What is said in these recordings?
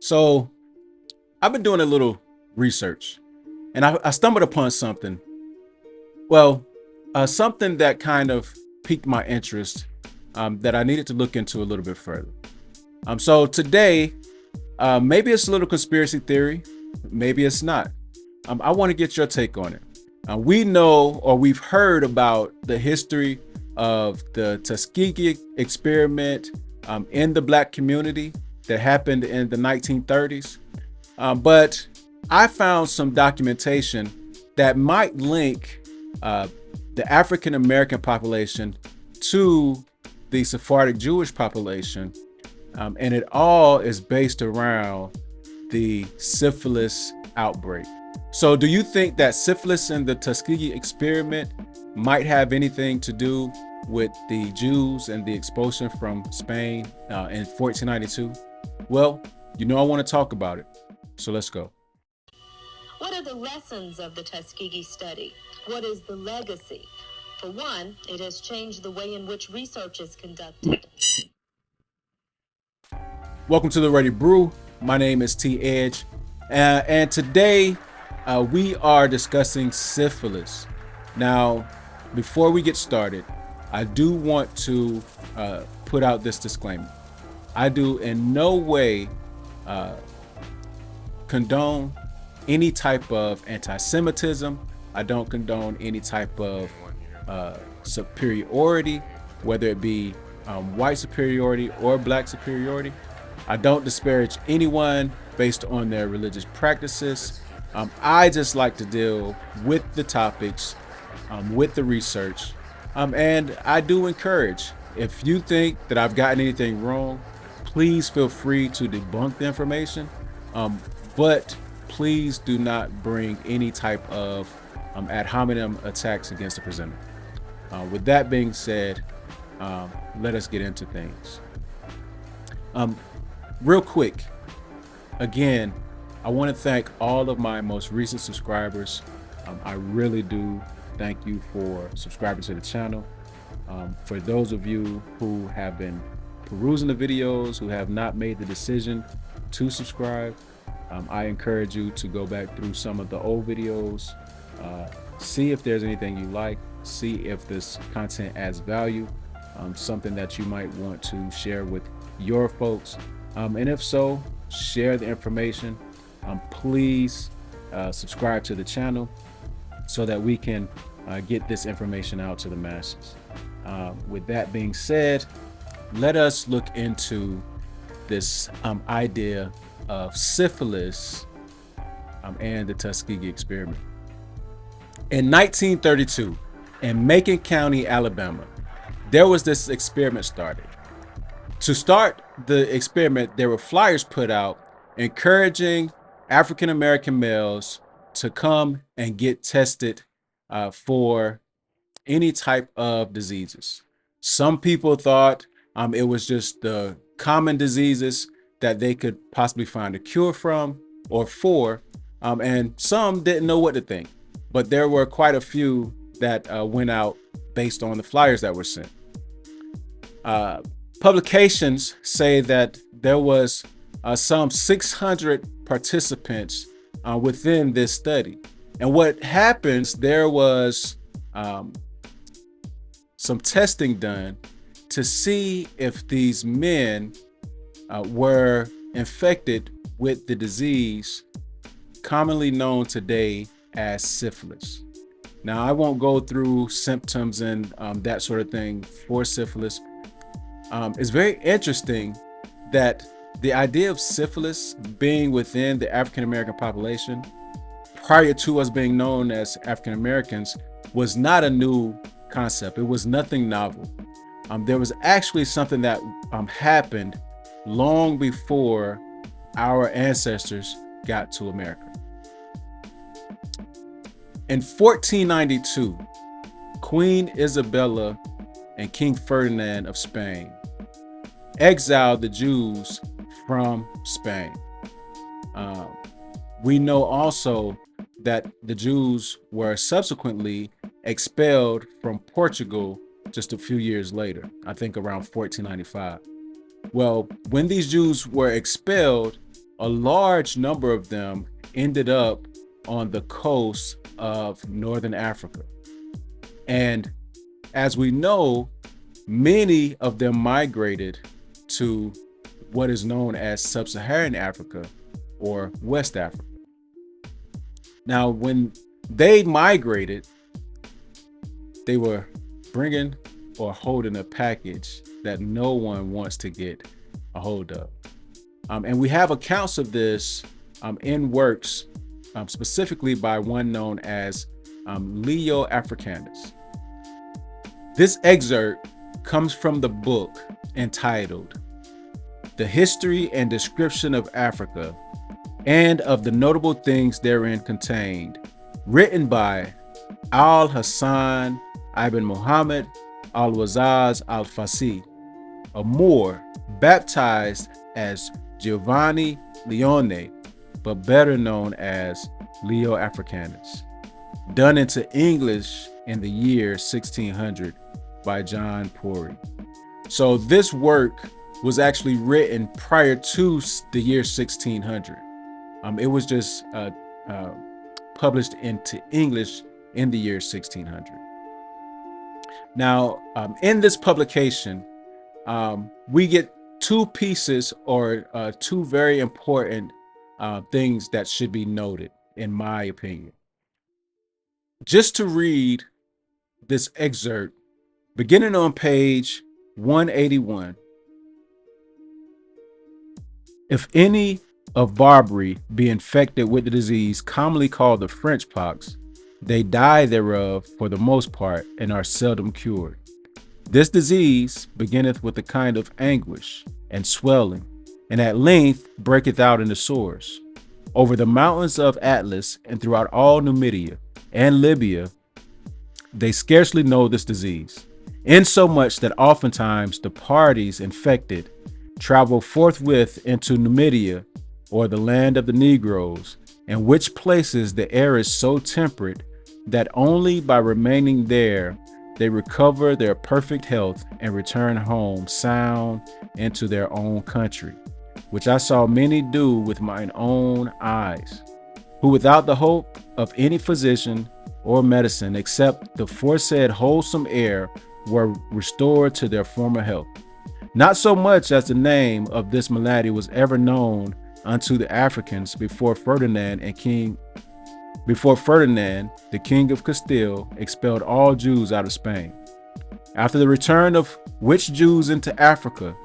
So I've been doing a little research and I stumbled upon something. Well, something that kind of piqued my interest that I needed to look into a little bit further. So today, maybe it's a little conspiracy theory, maybe it's not. I want to get your take on it. We know or we've heard about the history of the Tuskegee Experiment in the Black community that happened in the 1930s. But I found some documentation that might link the African American population to the Sephardic Jewish population. And it all is based around the syphilis outbreak. So do you think that syphilis and the Tuskegee Experiment might have anything to do with the Jews and the expulsion from Spain in 1492? Well, I want to talk about it. So let's go. What are the lessons of the Tuskegee study? What is the legacy? For one, it has changed the way in which research is conducted. Welcome to the Ruddy Brew. My name is T. Edge, and today we are discussing syphilis. Now, before we get started, I do want to put out this disclaimer. I do in no way condone any type of anti-Semitism. I don't condone any type of superiority, whether it be white superiority or black superiority. I don't disparage anyone based on their religious practices. I just like to deal with the topics, with the research, and I do encourage, if you think that I've gotten anything wrong, please feel free to debunk the information, but please do not bring any type of ad hominem attacks against the presenter. With that being said, let us get into things. Real quick, again, I want to thank all of my most recent subscribers. I really do thank you for subscribing to the channel. For those of you who have been perusing the videos, who have not made the decision to subscribe, I encourage you to go back through some of the old videos, see if there's anything you like, see if this content adds value, something that you might want to share with your folks. And if so, share the information. Please subscribe to the channel so that we can get this information out to the masses. With that being said, let us look into this idea of syphilis and the Tuskegee Experiment. In 1932, in Macon County, Alabama, there was this experiment started. To start the experiment, there were flyers put out encouraging African American males to come and get tested for any type of diseases. Some people thought it was just the common diseases that they could possibly find a cure from or for, and some didn't know what to think. But there were quite a few that went out based on the flyers that were sent. Publications say that there was some 600 participants within this study. And what happens, there was some testing done to see if these men were infected with the disease commonly known today as syphilis. Now, I won't go through symptoms and that sort of thing for syphilis. It's very interesting that the idea of syphilis being within the African American population prior to us being known as African Americans was not a new concept. It was nothing novel. There was actually something that happened long before our ancestors got to America. In 1492, Queen Isabella and King Ferdinand of Spain exiled the Jews from Spain. We know also that the Jews were subsequently expelled from Portugal just a few years later, I think around 1495. Well, when these Jews were expelled, a large number of them ended up on the coast of Northern Africa. And as we know, many of them migrated to what is known as Sub-Saharan Africa or West Africa. Now, when they migrated, they were bringing or holding a package that no one wants to get a hold of. And we have accounts of this in works, specifically by one known as Leo Africanus. This excerpt comes from the book entitled The History and Description of Africa and of the Notable Things Therein Contained, written by Al-Hassan ibn Muhammad al-Wazaz al-Fasi, a Moor baptized as Giovanni Leone, but better known as Leo Africanus, done into English in the year 1600 by John Pori. So this work was actually written prior to the year 1600. It was just published into English in the year 1600. Now, in this publication, we get two pieces or two very important things that should be noted, in my opinion. Just to read this excerpt, beginning on page 181. If any of Barbary be infected with the disease commonly called the French pox, they die thereof for the most part and are seldom cured. This disease beginneth with a kind of anguish and swelling, and at length breaketh out into sores. Over the mountains of Atlas and throughout all Numidia and Libya, they scarcely know this disease, insomuch that oftentimes the parties infected travel forthwith into Numidia, or the land of the Negroes, in which places the air is so temperate that only by remaining there they recover their perfect health and return home sound into their own country, which I saw many do with mine own eyes, who without the hope of any physician or medicine except the foresaid wholesome air were restored to their former health. Not so much as the name of this malady was ever known unto the Africans before Ferdinand, the king of Castile, expelled all Jews out of Spain. After the return of which Jews into Africa,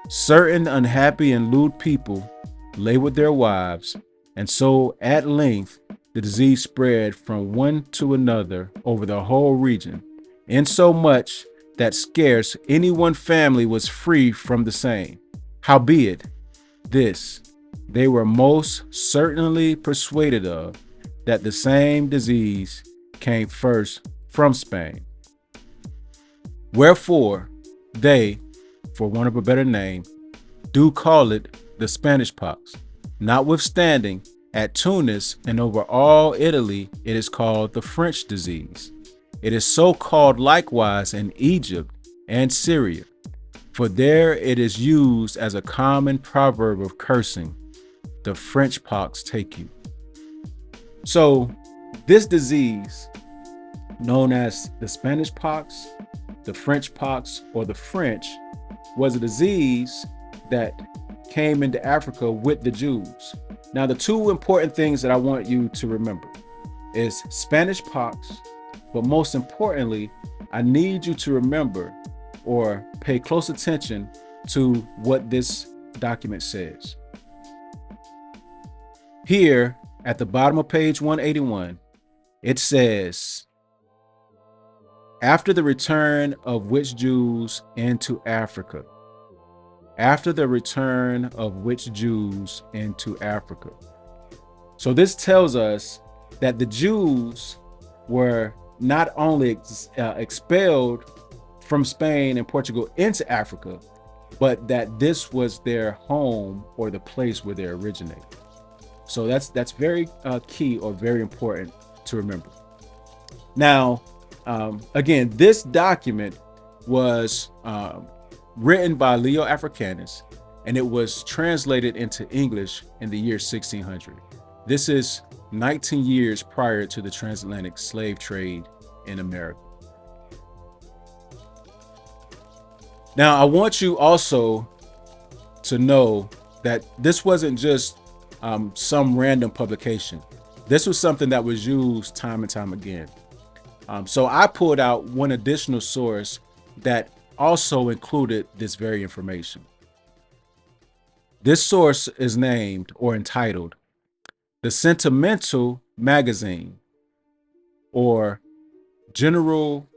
certain unhappy and lewd people lay with their wives, and so at length the disease spread from one to another over the whole region, insomuch that scarce any one family was free from the same. Howbeit, this they were most certainly persuaded of, that the same disease came first from Spain. Wherefore they, for want of a better name, do call it the Spanish pox. Notwithstanding, at Tunis and over all Italy, it is called the French disease. It is so called likewise in Egypt and Syria, for there it is used as a common proverb of cursing, the French pox take you. So this disease, known as the Spanish pox, the French pox, or the French, was a disease that came into Africa with the Jews. Now, the two important things that I want you to remember is Spanish pox, but most importantly, I need you to remember or pay close attention to what this document says. Here at the bottom of page 181, it says, after the return of which Jews into Africa. After the return of which Jews into Africa. So this tells us that the Jews were not only expelled from Spain and Portugal into Africa, but that this was their home or the place where they originated. So that's very key or very important to remember. Now, again, this document was written by Leo Africanus, and it was translated into English in the year 1600. This is 19 years prior to the transatlantic slave trade in America. Now, I want you also to know that this wasn't just some random publication. This was something that was used time and time again. So I pulled out one additional source that also included this very information. This source is named or entitled The Sentimental Magazine, or General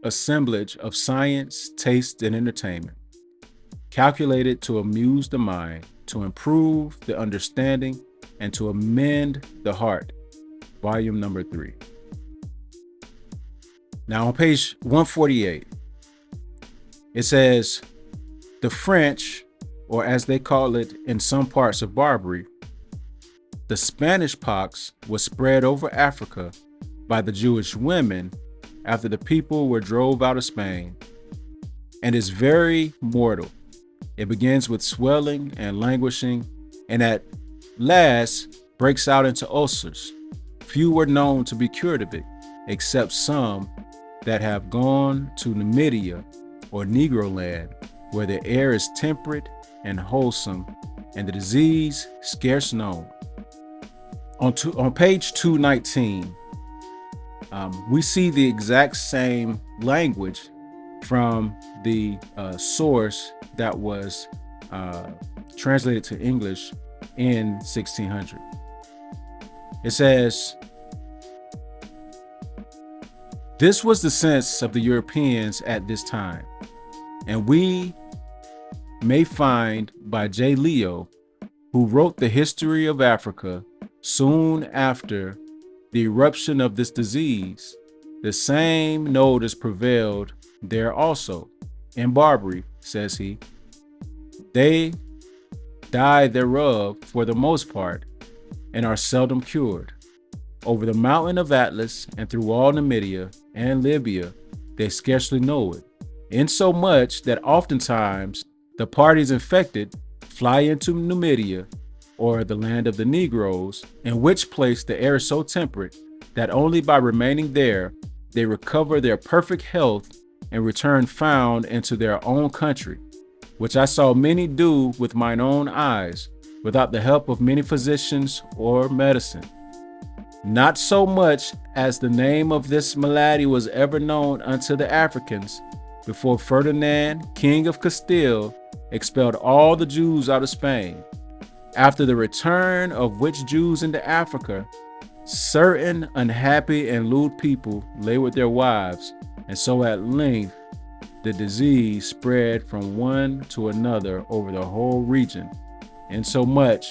Assemblage of Science, Taste, and Entertainment, calculated to amuse the mind, to improve the understanding, and to amend the heart, volume number 3. Now on page 148, it says, the French, or as they call it in some parts of Barbary, the Spanish pox was spread over Africa by the Jewish women after the people were drove out of Spain, and is very mortal. It begins with swelling and languishing, and at last breaks out into ulcers. Few were known to be cured of it, except some that have gone to Numidia or Negro land, where the air is temperate and wholesome, and the disease scarce known. On page 219, we see the exact same language from the source that was translated to English in 1600. It says, this was the sense of the Europeans at this time, and we may find by J. Leo, who wrote the history of Africa soon after the eruption of this disease, the same notice prevailed there also. In Barbary, says he, they die thereof for the most part, and are seldom cured. Over the mountain of Atlas and through all Numidia and Libya, they scarcely know it, insomuch that oftentimes the parties infected fly into Numidia, or the land of the Negroes, in which place the air is so temperate that only by remaining there they recover their perfect health and return found into their own country, which I saw many do with mine own eyes, without the help of many physicians or medicine. Not so much as the name of this malady was ever known unto the Africans, before Ferdinand, King of Castile, expelled all the Jews out of Spain. After the return of which Jews into Africa, certain unhappy and lewd people lay with their wives, and so at length the disease spread from one to another over the whole region, insomuch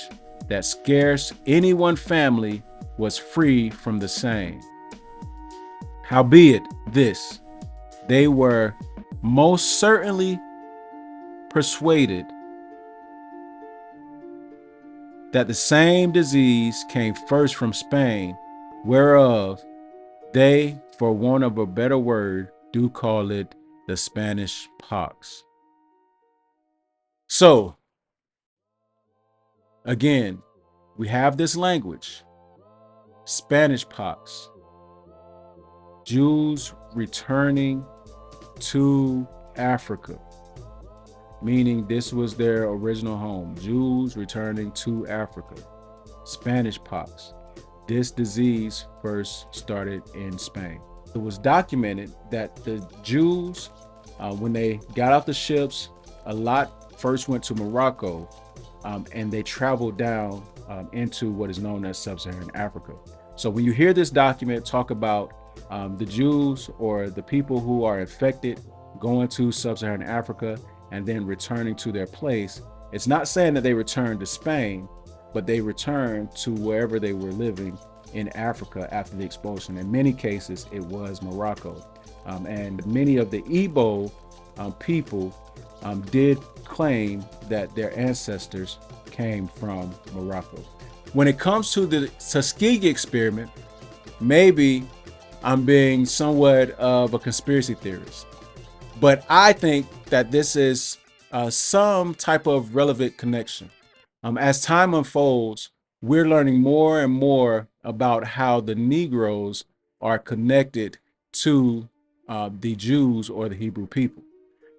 that scarce any one family was free from the same. Howbeit this, they were most certainly persuaded that the same disease came first from Spain, whereof they, for want of a better word, do call it the Spanish pox. So, again, we have this language, Spanish pox, Jews returning to Africa, meaning this was their original home. Jews returning to Africa. Spanish pox. This disease first started in Spain. It was documented that the Jews, when they got off the ships, a lot first went to Morocco, and they traveled down into what is known as sub-Saharan Africa. So when you hear this document talk about the Jews or the people who are infected going to sub-Saharan Africa and then returning to their place, it's not saying that they returned to Spain, but they returned to wherever they were living in Africa after the expulsion. In many cases, it was Morocco. And many of the Igbo people did claim that their ancestors came from Morocco. When it comes to the Tuskegee Experiment, maybe I'm being somewhat of a conspiracy theorist, but I think that this is some type of relevant connection. As time unfolds, we're learning more and more about how the Negroes are connected to the Jews or the Hebrew people.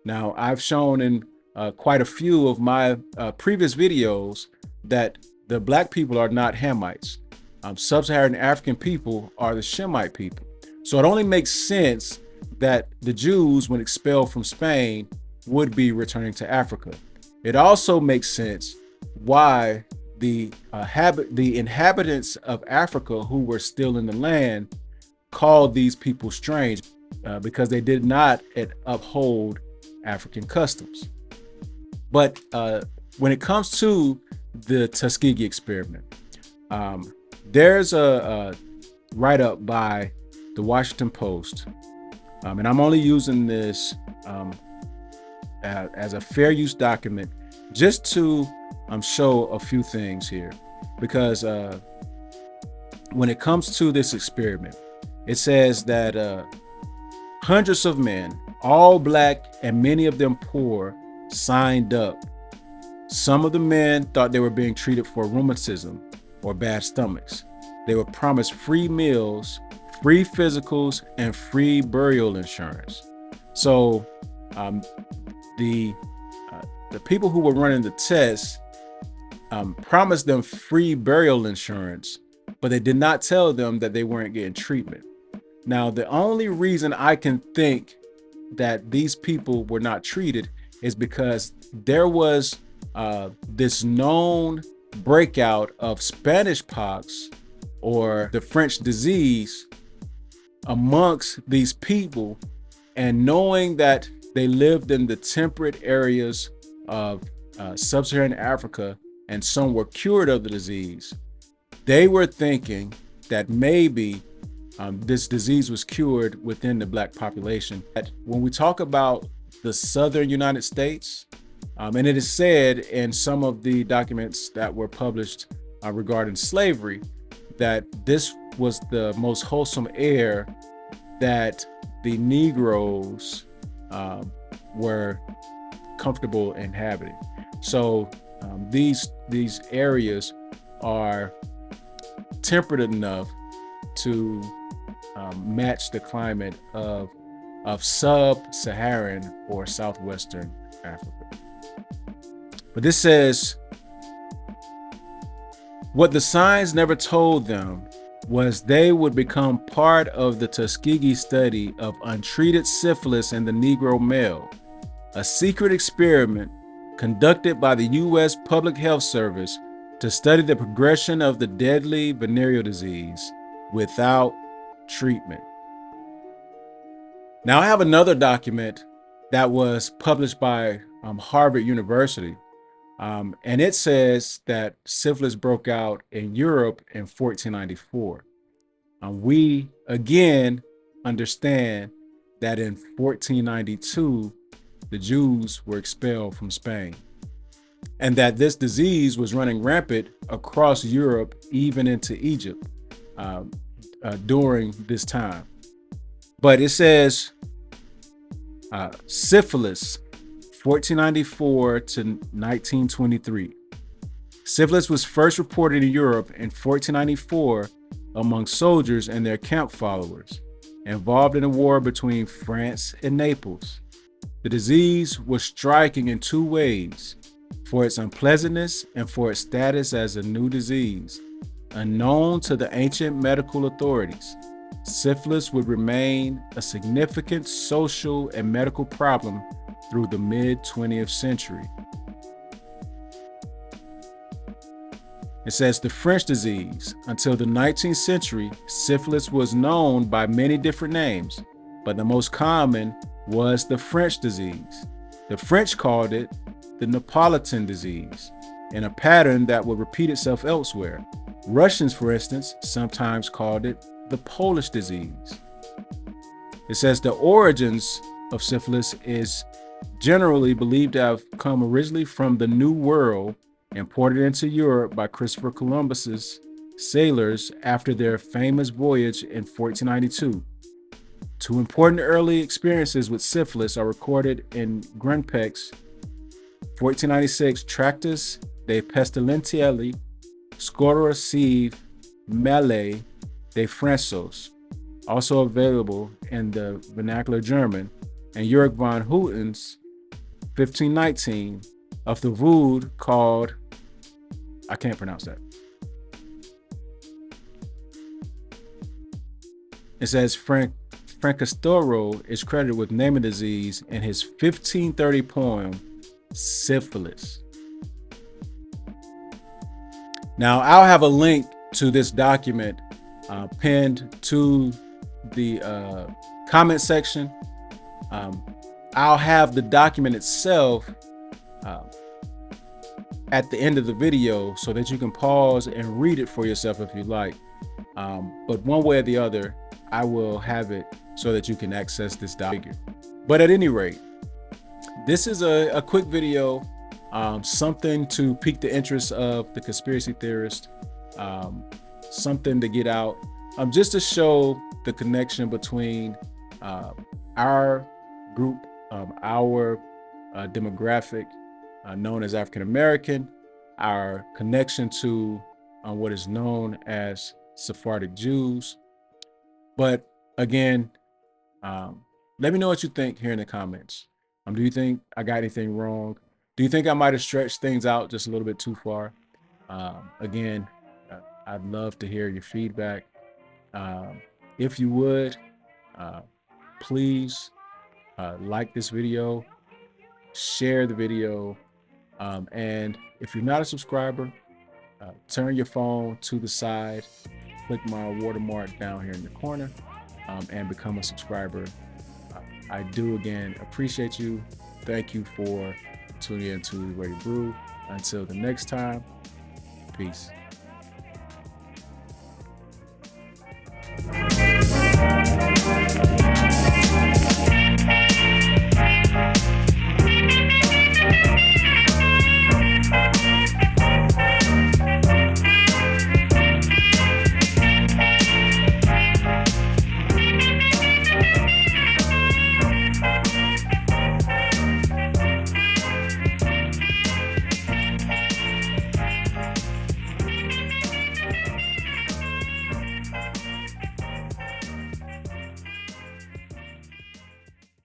Now, I've shown in quite a few of my previous videos that the black people are not Hamites. Sub-Saharan African people are the Shemite people. So it only makes sense that the Jews, when expelled from Spain, would be returning to Africa. It also makes sense why the inhabitants of Africa who were still in the land called these people strange, because they did not uphold African customs. But when it comes to the Tuskegee Experiment, there's a write-up by the Washington Post, and I'm only using this as a fair use document just to show a few things here, because when it comes to this experiment, it says that hundreds of men, all black and many of them poor, signed up. Some of the men thought they were being treated for rheumatism or bad stomachs. They were promised free meals, free physicals, and free burial insurance. So the people who were running the test promised them free burial insurance, but they did not tell them that they weren't getting treatment. Now, the only reason I can think that these people were not treated is because there was this known breakout of Spanish pox or the French disease amongst these people, and knowing that they lived in the temperate areas of sub-Saharan Africa and some were cured of the disease, they were thinking that maybe this disease was cured within the black population. When we talk about the southern United States, and it is said in some of the documents that were published regarding slavery, that this was the most wholesome air that the Negroes were comfortable inhabiting. So these areas are temperate enough to match the climate of sub-Saharan or southwestern Africa. But this says, what the signs never told them was they would become part of the Tuskegee study of untreated syphilis in the Negro male, a secret experiment conducted by the U.S. Public Health Service to study the progression of the deadly venereal disease without treatment. Now, I have another document that was published by Harvard University, and it says that syphilis broke out in Europe in 1494. We again understand that in 1492, the Jews were expelled from Spain, and that this disease was running rampant across Europe, even into Egypt during this time. But it says syphilis, 1494 to 1923. Syphilis was first reported in Europe in 1494 among soldiers and their camp followers involved in a war between France and Naples. The disease was striking in two ways: for its unpleasantness and for its status as a new disease. Unknown to the ancient medical authorities, syphilis would remain a significant social and medical problem through the mid-20th century. It says the French disease. Until the 19th century, syphilis was known by many different names, but the most common was the French disease. The French called it the Neapolitan disease, in a pattern that would repeat itself elsewhere. Russians, for instance, sometimes called it the Polish disease. It says the origins of syphilis is generally believed to have come originally from the New World, imported into Europe by Christopher Columbus's sailors after their famous voyage in 1492. Two important early experiences with syphilis are recorded in Grunpeck's 1496, Tractus de Pestilentiae, Scoror sive Mele de Fransos, also available in the vernacular German, and Jörg von Houten's 1519 of the wood called, I can't pronounce that. It says Francescoro is credited with naming the disease in his 1530 poem, Syphilis. Now, I'll have a link to this document pinned to the comment section. I'll have the document itself at the end of the video so that you can pause and read it for yourself if you like. But one way or the other, I will have it so that you can access this document. But at any rate, this is a quick video, something to pique the interest of the conspiracy theorist, something to get out, just to show the connection between our group, our demographic known as African American, our connection to what is known as Sephardic Jews. But again, let me know what you think here in the comments. Do you think I got anything wrong? Do you think I might have stretched things out just a little bit too far? Again, I'd love to hear your feedback. If you would, please like this video, share the video, and if you're not a subscriber, turn your phone to the side, click my watermark down here in the corner, and become a subscriber. I do again appreciate you. Thank you for tuning in to Ruddy Brew. Until the next time, peace.